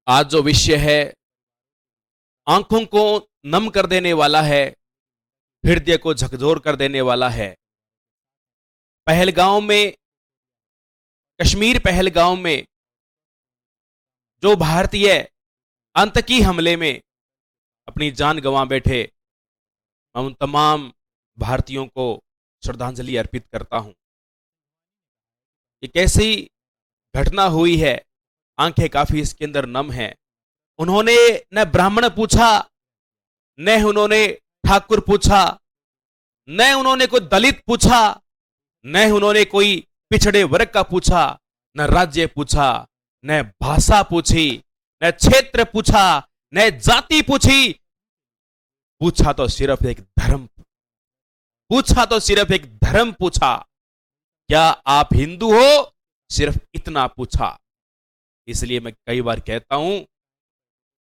आज जो विषय है आंखों को नम कर देने वाला है, हृदय को झकझोर कर देने वाला है। पहलगांव में, कश्मीर पहलगांव में जो भारतीय आतंकी हमले में अपनी जान गंवा बैठे, मैं उन तमाम भारतीयों को श्रद्धांजलि अर्पित करता हूं। ये कैसी घटना हुई है, आंखें काफी इसके अंदर नम हैं। उन्होंने न ब्राह्मण पूछा, न उन्होंने ठाकुर पूछा, न उन्होंने कोई दलित पूछा, न उन्होंने कोई पिछड़े वर्ग का पूछा, न राज्य पूछा, न भाषा पूछी, न क्षेत्र पूछा, न जाति पूछी। पूछा तो सिर्फ एक धर्म, पूछा तो सिर्फ एक धर्म पूछा। क्या आप हिंदू हो? सिर्फ इतना पूछा। इसलिए मैं कई बार कहता हूं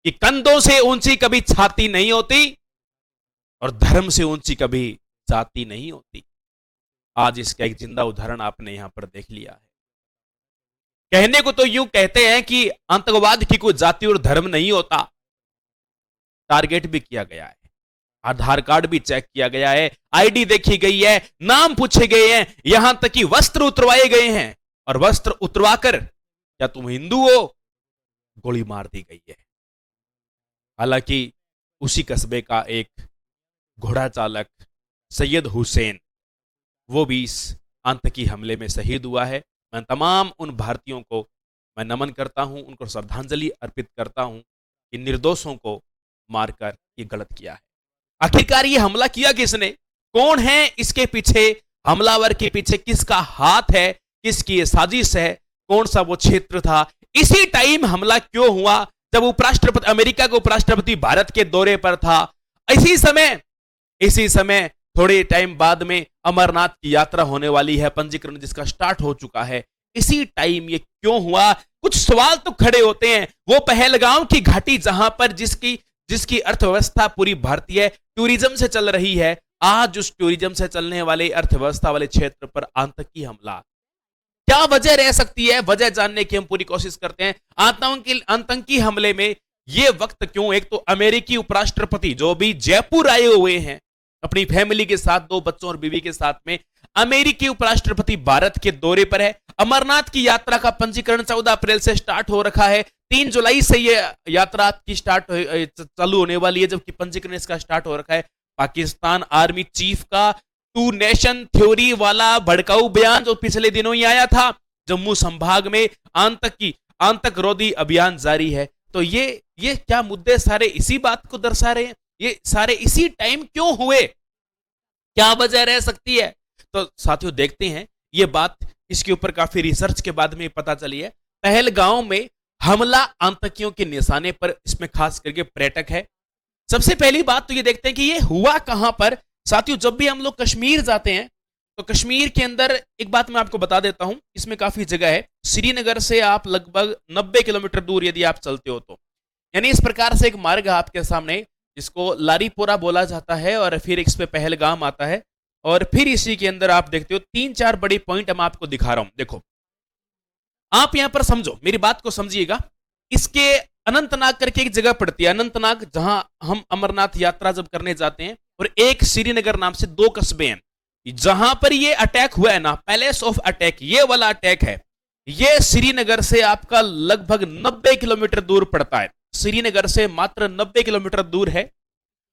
कि कंधों से ऊंची कभी छाती नहीं होती और धर्म से ऊंची कभी जाति नहीं होती। आज इसका एक जिंदा उदाहरण आपने यहां पर देख लिया है। कहने को तो यूं कहते हैं कि आतंकवाद की कोई जाति और धर्म नहीं होता। टारगेट भी किया गया है, आधार कार्ड भी चेक किया गया है, आईडी देखी गई है, नाम पूछे गए हैं, यहां तक कि वस्त्र उतरवाए गए हैं और वस्त्र उतरवाकर क्या तुम हिंदू हो, गोली मार दी गई है। हालांकि उसी कस्बे का एक घोड़ा चालक सैयद हुसैन, वो भी इस आतंकी हमले में शहीद हुआ है। मैं तमाम उन भारतीयों को मैं नमन करता हूं, उनको श्रद्धांजलि अर्पित करता हूं कि निर्दोषों को मारकर ये गलत किया है। आखिरकार ये हमला किया किसने, कौन है इसके पीछे, हमलावर के पीछे किसका हाथ है, किसकी ये साजिश है, कौन सा वो क्षेत्र था, इसी टाइम हमला क्यों हुआ जब उपराष्ट्रपति, अमेरिका का उपराष्ट्रपति भारत के दौरे पर था। इसी समय थोड़े टाइम बाद में अमरनाथ की यात्रा होने वाली है, पंजीकरण जिसका स्टार्ट हो चुका है। इसी टाइम ये क्यों हुआ, कुछ सवाल तो खड़े होते हैं। वो पहलगांव की घाटी जहां पर जिसकी अर्थव्यवस्था पूरी भारतीय टूरिज्म से चल रही है, आज उस टूरिज्म से चलने वाले अर्थव्यवस्था वाले क्षेत्र पर आतंकी हमला, क्या वजह रह सकती है? वजह जानने की हम पूरी कोशिश करते हैं। आतंकी हमले में यह वक्त क्यों, एक तो अमेरिकी उपराष्ट्रपति जो भी जयपुर आए हुए हैं अपनी फैमिली के साथ, 2 बच्चों और बीवी के साथ में, अमेरिकी उपराष्ट्रपति भारत के दौरे पर है। अमरनाथ की यात्रा का पंजीकरण 14 अप्रैल से स्टार्ट हो रखा है, 3 जुलाई से यह यात्रा की चालू होने वाली है, जबकि पंजीकरण इसका स्टार्ट हो रखा है। पाकिस्तान आर्मी चीफ का 2 नेशन थ्योरी वाला भड़काऊ बयान जो पिछले दिनों ही आया था, जम्मू संभाग में आतंकरोधी अभियान जारी है। तो ये क्या मुद्दे सारे इसी बात को दर्शा रहे हैं? ये सारे इसी टाइम क्यों हुए, क्या वजह रह सकती है? तो साथियों देखते हैं ये बात, इसके ऊपर काफी रिसर्च के बाद में पता चली है। पहलगांव में हमला आतंकियों के निशाने पर, इसमें खास करके पर्यटक है। सबसे पहली बात तो ये देखते हैं कि ये हुआ कहां पर। साथियों जब भी हम लोग कश्मीर जाते हैं तो कश्मीर के अंदर एक बात मैं आपको बता देता हूं, इसमें काफी जगह है। श्रीनगर से आप लगभग 90 किलोमीटर दूर यदि आप चलते हो तो, यानी इस प्रकार से एक मार्ग आपके सामने जिसको लारीपोरा बोला जाता है, और फिर इस पे पहलगाम आता है, और फिर इसी के अंदर आप देखते हो 3-4 बड़ी पॉइंट मैं आपको दिखा रहा हूं। देखो आप यहां पर समझो, मेरी बात को समझिएगा। इसके अनंतनाग करके एक जगह पड़ती है, अनंतनाग, जहां हम अमरनाथ यात्रा जब करने जाते हैं, और एक श्रीनगर नाम से 2 कस्बे हैं जहां पर ये अटैक हुआ है ना, पैलेस ऑफ अटैक, ये वाला अटैक है, ये श्रीनगर से आपका लगभग 90 किलोमीटर दूर पड़ता है। श्रीनगर से मात्र 90 किलोमीटर दूर है,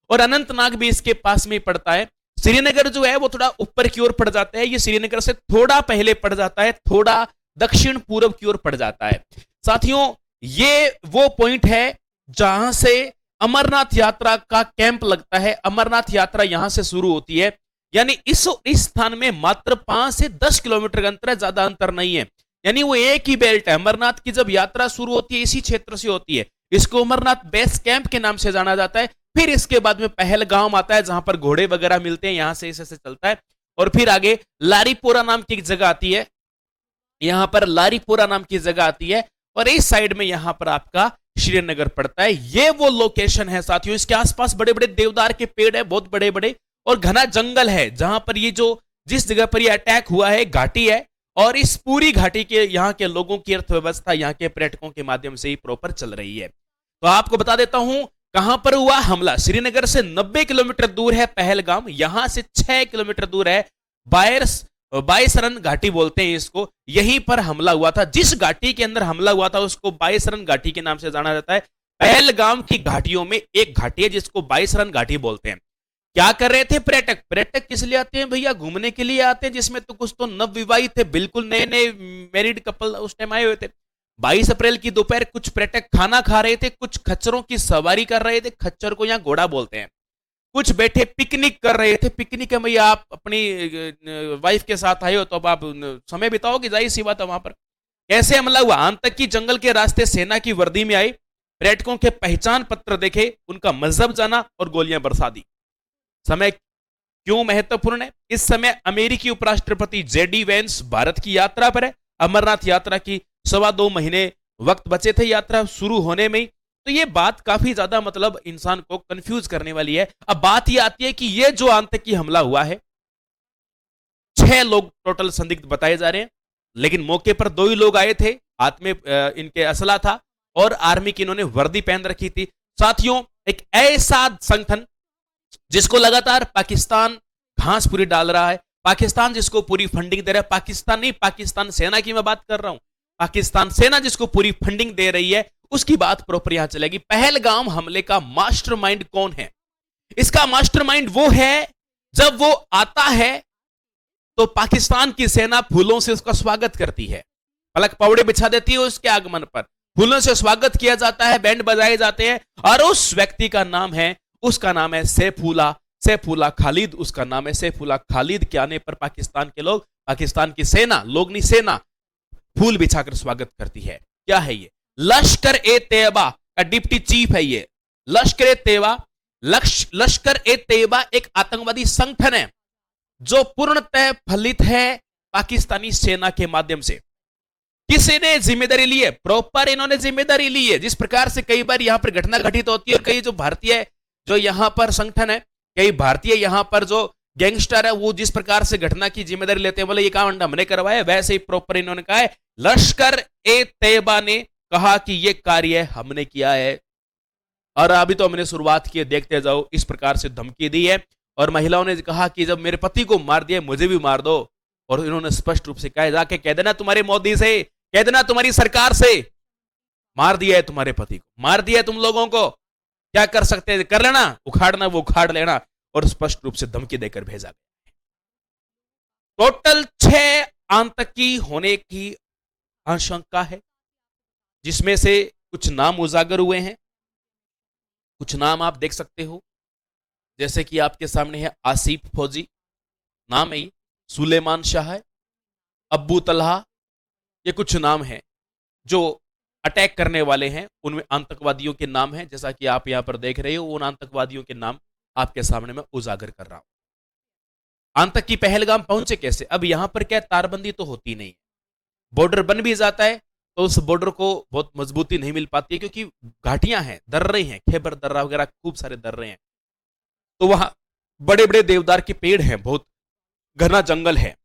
और अनंतनाग भी इसके पास में पड़ता है। श्रीनगर जो है वो थोड़ा ऊपर की ओर पड़ जाता है, ये श्रीनगर से थोड़ा पहले पड़ जाता है, थोड़ा दक्षिण पूर्व की ओर पड़ जाता है। साथियों ये वो पॉइंट है जहां से अमरनाथ यात्रा का कैंप लगता है। अमरनाथ यात्रा यहां से शुरू होती है, यानी इस स्थान में मात्र 5 से 10 किलोमीटर का अंतर है, ज्यादा अंतर नहीं है। यानी वो एक ही बेल्ट है। अमरनाथ की जब यात्रा शुरू होती है इसी क्षेत्र से होती है, इसको अमरनाथ बेस कैंप के नाम से जाना जाता है। फिर इसके बाद में पहलगाम आता है जहां पर घोड़े वगैरह मिलते हैं, यहां से इसे चलता है, और फिर आगे लारीपोरा नाम की एक जगह आती है, यहां पर लारीपोरा नाम की जगह आती है, और इस साइड में यहां पर आपका श्रीनगर पड़ता है। ये वो लोकेशन है साथियों। इसके आसपास बड़े बड़े देवदार के पेड़ है, बहुत बड़े बड़े, और घना जंगल है जहां पर ये जिस जगह पर ये अटैक हुआ है घाटी है, और इस पूरी घाटी के यहाँ के लोगों की अर्थव्यवस्था यहाँ के पर्यटकों के माध्यम से ही प्रॉपर चल रही है। तो आपको बता देता हूं कहां पर हुआ हमला। श्रीनगर से 90 किलोमीटर दूर है पहलगाम, यहां से 6 किलोमीटर दूर है बायसरन घाटी बोलते हैं इसको, यहीं पर हमला हुआ था। जिस घाटी के अंदर हमला हुआ था उसको बायसरन घाटी के नाम से जाना जाता है। पहलगाम की घाटियों में एक घाटी है जिसको बायसरन घाटी बोलते हैं। क्या कर रहे थे पर्यटक? पर्यटक किस लिए आते हैं भैया? घूमने के लिए आते हैं, जिसमें तो कुछ तो नवविवाहित थे, बिल्कुल नए नए मैरिड कपल उस टाइम आए हुए थे। 22 अप्रैल की दोपहर कुछ पर्यटक खाना खा रहे थे, कुछ खच्चरों की सवारी कर रहे थे, खच्चर को यहाँ घोड़ा बोलते हैं, कुछ बैठे पिकनिक कर रहे थे। पिकनिक है भैया, आप अपनी वाइफ के साथ आए हो तो अब आप समय बिताओगे, जाहिर सी बात है वहां पर। कैसे हमला हुआ? आतंकी जंगल के रास्ते सेना की वर्दी में आए, पर्यटकों के पहचान पत्र देखे, उनका मजहब जाना और गोलियां बरसा दी। समय क्यों महत्वपूर्ण है? इस समय अमेरिकी उपराष्ट्रपति जेडी वेंस भारत की यात्रा पर है। अमरनाथ यात्रा की 2.25 महीने वक्त बचे थे यात्रा शुरू होने में। तो ये बात काफी ज्यादा मतलब इंसान को कंफ्यूज करने वाली है। अब बात ये आती है कि ये जो आतंकी हमला हुआ है, 6 लोग टोटल संदिग्ध बताए जा रहे हैं, लेकिन मौके पर 2 ही लोग आए थे, हाथ में इनके असला था और आर्मी की इन्होंने वर्दी पहन रखी थी। साथियों, एक ऐसा संगठन जिसको लगातार पाकिस्तान घास पूरी डाल रहा है, पाकिस्तान जिसको पूरी फंडिंग दे रहा है, पाकिस्तान नहीं, पाकिस्तान सेना की मैं बात कर रहा हूं, पाकिस्तान सेना जिसको पूरी फंडिंग दे रही है, उसकी बात प्रॉपर यहां चलेगी। पहलगाम हमले का मास्टरमाइंड कौन है? इसका मास्टरमाइंड वो है, जब वो आता है तो पाकिस्तान की सेना फूलों से उसका स्वागत करती है, पलक पौड़े बिछा देती है उसके आगमन पर, फूलों से स्वागत किया जाता है, बैंड बजाए जाते हैं, और उस व्यक्ति का नाम है, उसका नाम है सैफुल्लाह खालिद। उसका नाम है सैफुल्लाह खालिद के आने पर पाकिस्तान के लोग, पाकिस्तान की सेना, लोग नहीं सेना, फूल बिछाकर स्वागत करती है। क्या है ये? लश्कर ए तैयबा का डिप्टी चीफ है ये। लश्कर ए तैयबा एक आतंकवादी संगठन है जो पूर्णतः फलित है पाकिस्तानी सेना के माध्यम से। किसी ने जिम्मेदारी ली है? प्रॉपर इन्होंने जिम्मेदारी ली है। जिस प्रकार से कई बार यहां पर घटना घटित होती है, कई जो भारतीय जो यहां पर संगठन है, कई भारतीय यहां पर जो गैंगस्टर है, वो जिस प्रकार से घटना की जिम्मेदारी लेते हैं, बोले ये काम हमने करवाया, वैसे ही प्रॉपर इन्होंने कहा है, लश्कर ए तैयबा ने कहा कि ये कार्य हमने किया है और अभी तो हमने शुरुआत की है, देखते जाओ, इस प्रकार से धमकी दी है। और महिलाओं ने कहा कि जब मेरे पति को मार दिया मुझे भी मार दो, और इन्होंने स्पष्ट रूप से कहा, जाके कह देना तुम्हारे मोदी से, कह देना तुम्हारी सरकार से, मार दिया है तुम्हारे पति को, मार दिया है तुम लोगों को, क्या कर सकते हैं कर लेना, उखाड़ना वो उखाड़ लेना, और स्पष्ट रूप से धमकी देकर भेजा गया। टोटल 6 आतंकी होने की आशंका है, जिसमें से कुछ नाम उजागर हुए हैं, कुछ नाम आप देख सकते हो, जैसे कि आपके सामने है आसिफ फौजी, नाम है, सुलेमान शाह है, अब्बू तलहा, ये कुछ नाम हैं जो अटैक करने वाले हैं, उनमें आतंकवादियों के नाम हैं, जैसा कि आप यहां पर देख रहे हो, उन आतंकवादियों के नाम आपके सामने मैं उजागर कर रहा हूं। आतंकी पहलगाम पहुंचे कैसे? अब यहां पर क्या तारबंदी तो होती नहीं है, बॉर्डर बन भी जाता है तो उस बॉर्डर को बहुत मजबूती नहीं मिल पाती है, क्योंकि घाटियां हैं, दर्रे हैं, खैबर दर्रा वगैरह खूब सारे दर्रे हैं, तो वहां बड़े बड़े देवदार के पेड़ हैं, बहुत घना जंगल है।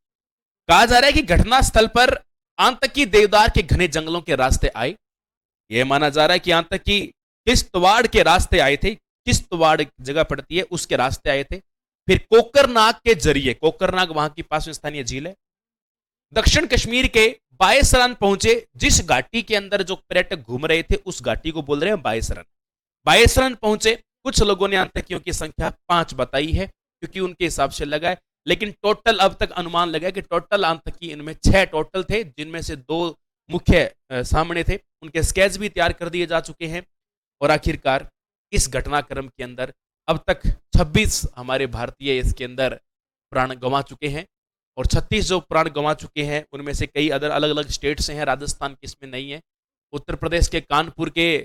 कहा जा रहा है कि घटनास्थल पर आतंकी देवदार के घने जंगलों के रास्ते आए। यह माना जा रहा है कि आतंकी किश्तवाड़ के रास्ते आए थे, किश्तवाड़ जगह पड़ती है उसके रास्ते आए थे, फिर कोकरनाग के जरिए, कोकरनाग वहां की पास में स्थानीय झील है, दक्षिण कश्मीर के बायसरन पहुंचे। जिस घाटी के अंदर जो पर्यटक घूम रहे थे उस घाटी को बोल रहे हैं बायसरन। बायसरन पहुंचे, कुछ लोगों ने आतंकियों की संख्या 5 बताई है, क्योंकि उनके हिसाब से लगा है, लेकिन टोटल अब तक अनुमान लगा कि टोटल आतंकी इनमें 6 टोटल थे, जिनमें से 2 मुख्य सामने थे, उनके स्केच भी तैयार कर दिए जा चुके हैं। और आखिरकार इस घटनाक्रम के अंदर अब तक 26 हमारे भारतीय इसके अंदर प्राण गंवा चुके हैं, और 36 जो प्राण गंवा चुके हैं उनमें से कई अलग अलग स्टेट से हैं, राजस्थान की इसमें नहीं है। उत्तर प्रदेश के कानपुर के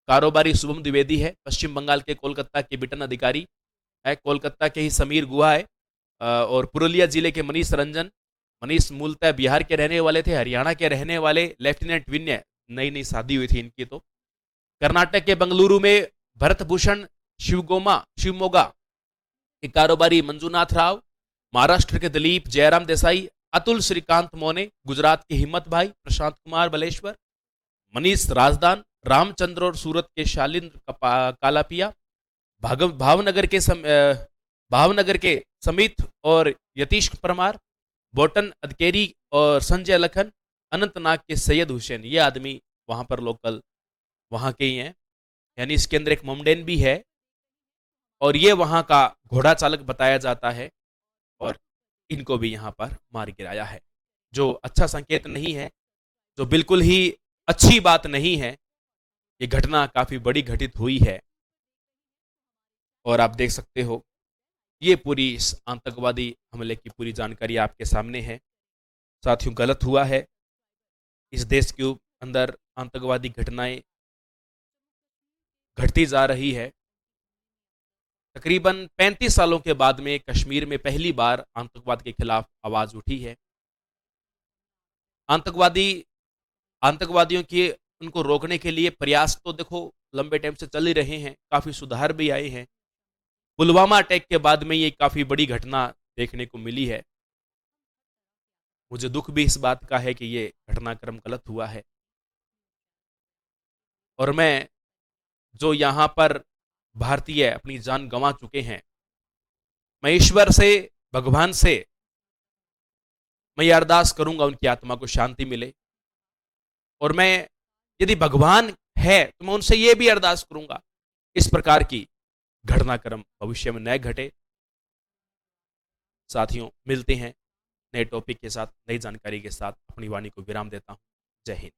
कारोबारी शुभम द्विवेदी है, पश्चिम बंगाल के कोलकाता के बिटन अधिकारी है, कोलकाता के ही समीर गुहा है, और पुरुलिया जिले के मनीष मूलतः बिहार के रहने वाले थे, हरियाणा के रहने वाले लेफ्टिनेंट विनय, नई नई शादी हुई थी इनकी। तो कर्नाटक के बंगलुरु में भरत भूषण शिवमोगा के कारोबारी मंजूनाथ राव, महाराष्ट्र के दिलीप जयराम देसाई, अतुल श्रीकांत मोने, गुजरात के हिम्मत भाई, प्रशांत कुमार बलेश्वर, मनीष राजदान, रामचंद्र और सूरत के शालिंद्र कालापिया, भावनगर के समित और यतीश परमार, बोटन अदकेरी और संजय लखन, अनंतनाग के सैयद हुसैन। ये आदमी वहां पर लोकल वहां के ही हैं, यानी इसके अंदर एक मोमडेन भी है और ये वहां का घोड़ा चालक बताया जाता है और इनको भी यहां पर मार गिराया है, जो अच्छा संकेत नहीं है, जो बिल्कुल ही अच्छी बात नहीं है। ये घटना काफी बड़ी घटित हुई है और आप देख सकते हो ये पूरी इस आतंकवादी हमले की पूरी जानकारी आपके सामने है। साथियों, गलत हुआ है, इस देश के अंदर आतंकवादी घटनाएं घटती जा रही है। तकरीबन 35 सालों के बाद में कश्मीर में पहली बार आतंकवाद के खिलाफ आवाज उठी है। आतंकवादियों के उनको रोकने के लिए प्रयास तो देखो लंबे टाइम से चल ही रहे हैं, काफी सुधार भी आए हैं। पुलवामा अटैक के बाद में ये काफी बड़ी घटना देखने को मिली है। मुझे दुख भी इस बात का है कि ये घटनाक्रम गलत हुआ है और मैं जो यहां पर भारतीय अपनी जान गंवा चुके हैं, मैं ईश्वर से, भगवान से मैं ये अरदास करूंगा उनकी आत्मा को शांति मिले और मैं, यदि भगवान है तो मैं उनसे ये भी अरदास करूंगा इस प्रकार की घटनाक्रम भविष्य में न घटे। साथियों, मिलते हैं नए टॉपिक के साथ, नई जानकारी के साथ। अपनी वाणी को विराम देता हूं। जय हिंद।